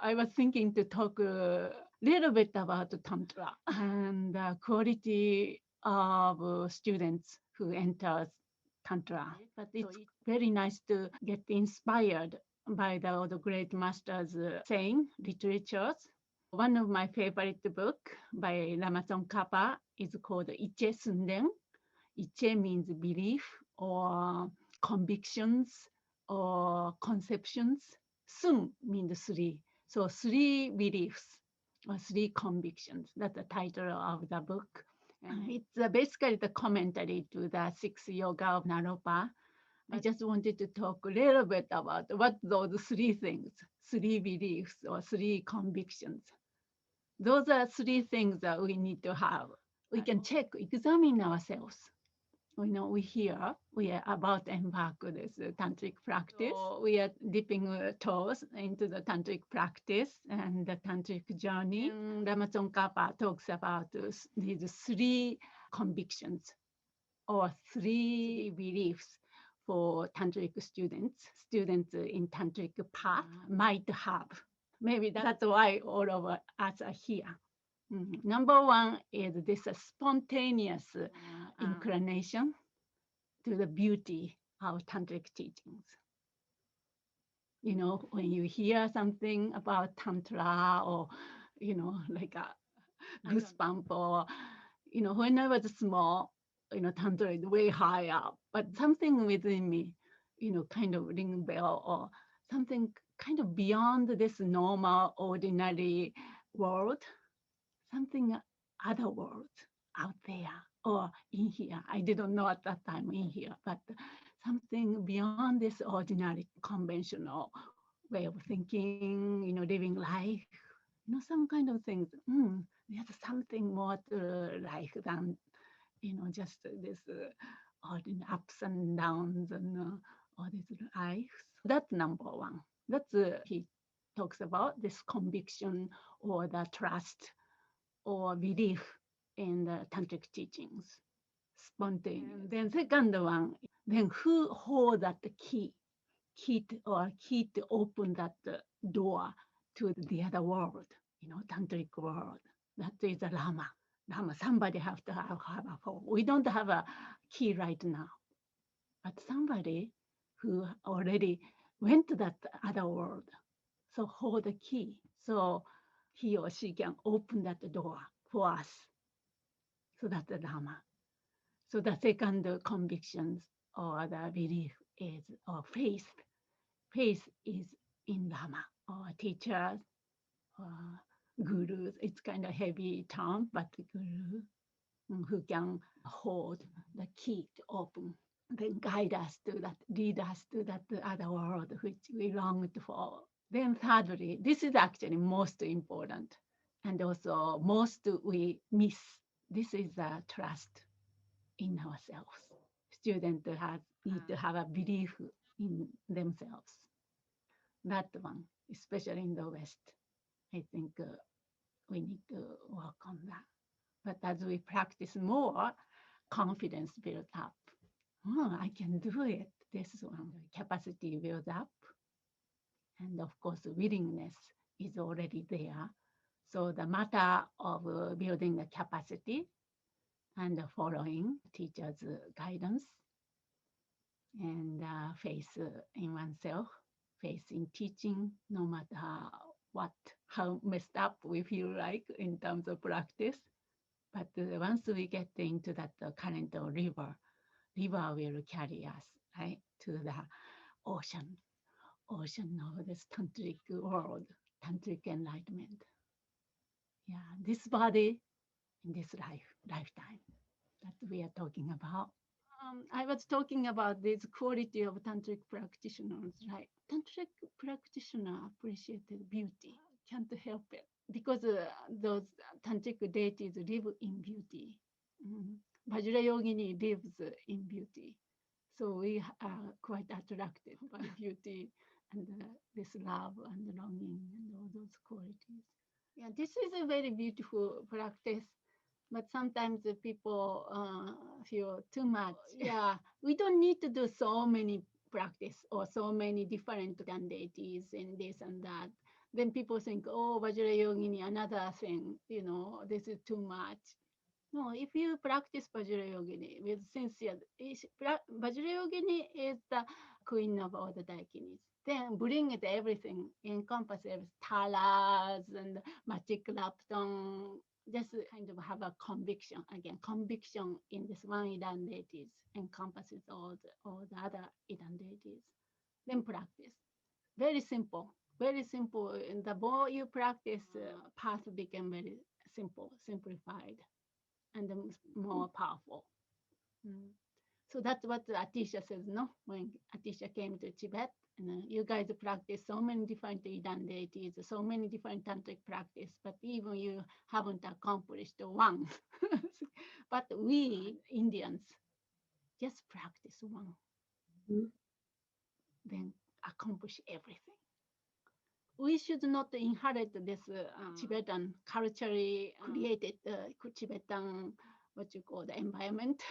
I was thinking to talk a little bit about Tantra and the quality of students who enters Tantra. But it's very nice to get inspired by the great masters saying literatures. One of my favorite book by Lama Tsongkhapa is called Iche Sunden. Iche means belief or convictions or conceptions. Sun means three. So three beliefs or three convictions. That's the title of the book. And it's basically the commentary to the sixth yoga of Naropa. I just wanted to talk a little bit about what those three things, three beliefs or three convictions. Those are three things that we need to have. We can check, examine ourselves. We are about to embark this tantric practice. So we are dipping toes into the tantric practice and the tantric journey. And Lama Tsongkhapa talks about these three convictions or three beliefs for tantric students in tantric path might have. Maybe that's why all of us are here. Number one is this spontaneous inclination to the beauty of tantric teachings. When you hear something about Tantra or, like a goosebump or, when I was small, Tantra is way high up, but something within me, kind of ring bell or something kind of beyond this normal, ordinary world, something other world out there or in here. I didn't know at that time in here, but something beyond this ordinary conventional way of thinking, living life, some kind of things. There's something more to life than, just this ordinary ups and downs and all this life. That's number one. That's he talks about this conviction or the trust or belief in the tantric teachings, spontaneous. And then second one, then who hold that key to open that door to the other world, tantric world. That is a Lama. Somebody have to have a phone. We don't have a key right now, but somebody who already went to that other world, so hold the key. So he or she can open that door for us. So that's the Dharma. So the second convictions or the belief is or faith. Faith is in Dharma or teachers or gurus. It's kind of heavy term, but guru who can hold the key to open, then guide us to that, lead us to that other world which we longed for. Then thirdly, this is actually most important and also most we miss. This is the trust in ourselves. Students need to have a belief in themselves. That one, especially in the West, I think we need to work on that. But as we practice more, confidence builds up. Oh, I can do it. This one, capacity builds up. And of course, willingness is already there. So the matter of building the capacity and following teacher's guidance and faith in oneself, faith in teaching, no matter how messed up we feel like in terms of practice. But once we get into that current of river will carry us, right, to the ocean of this tantric world, tantric enlightenment. Yeah, this body in this lifetime that we are talking about. I was talking about this quality of tantric practitioners, right? Tantric practitioner appreciated beauty, can't help it because those tantric deities live in beauty. Vajrayogini lives in beauty, so we are quite attracted by beauty and this love and longing and all those qualities. Yeah, this is a very beautiful practice, but sometimes the people feel too much. Yeah, we don't need to do so many practice or so many different deities and this and that. Then people think, oh, Vajrayogini, another thing, this is too much. No, if you practice Vajrayogini with sincere, Vajrayogini is the queen of all the daikinis. Then bring it everything, encompass everything, taras and magic lapton. Just kind of have a conviction again. Conviction in this one Idan deities encompasses all the other Idan deities. Then practice. Very simple. Very simple. And the more you practice, path became very simple, simplified, and more powerful. Mm. So that's what Atisha says, no? When Atisha came to Tibet, and you guys practice so many different Idan deities, so many different tantric practice, but even you haven't accomplished one. But we Indians just practice one, then accomplish everything. We should not inherit this Tibetan culturally created Tibetan, what you call the environment,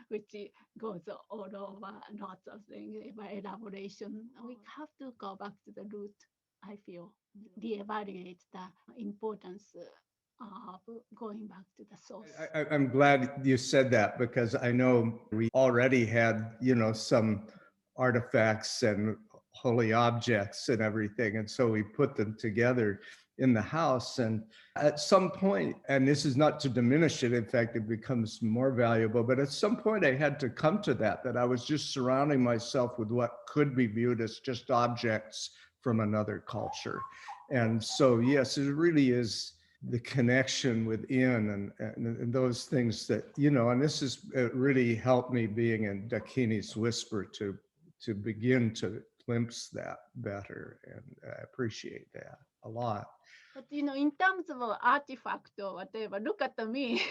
which goes all over lots of things, elaboration. We have to go back to the root, I feel, reevaluate the importance of going back to the source. I'm glad you said that, because I know we already had, some artifacts and holy objects and everything. And so we put them together in the house. And at some point, and this is not to diminish it, in fact, it becomes more valuable, but at some point I had to come to that I was just surrounding myself with what could be viewed as just objects from another culture. And so, yes, it really is the connection within and those things that, and this has really helped me being in Dakini's Whisper to begin to glimpse that better. And I appreciate that a lot. But in terms of artifact or whatever, look at me.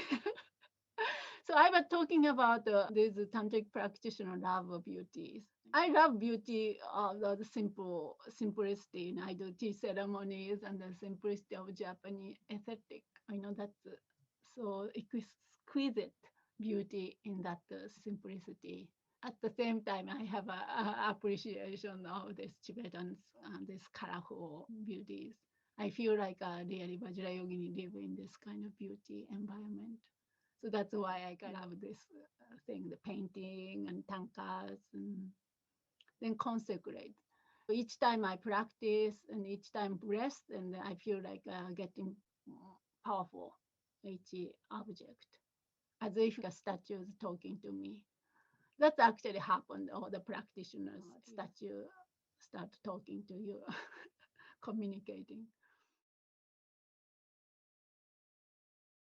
So I was talking about these tantric practitioner love of beauties. I love beauty of the simplicity. I do tea ceremonies and the simplicity of Japanese aesthetic. I know that's so exquisite beauty in that simplicity. At the same time, I have a appreciation of this Tibetan, these colorful beauties. I feel like really Vajrayogini live in this kind of beauty environment. So that's why I love this thing, the painting and tankas, and then consecrate. Each time I practice and each time rest, and I feel like getting powerful each object, as if a statue is talking to me. That actually happened. All the practitioners, statue start talking to you, communicating.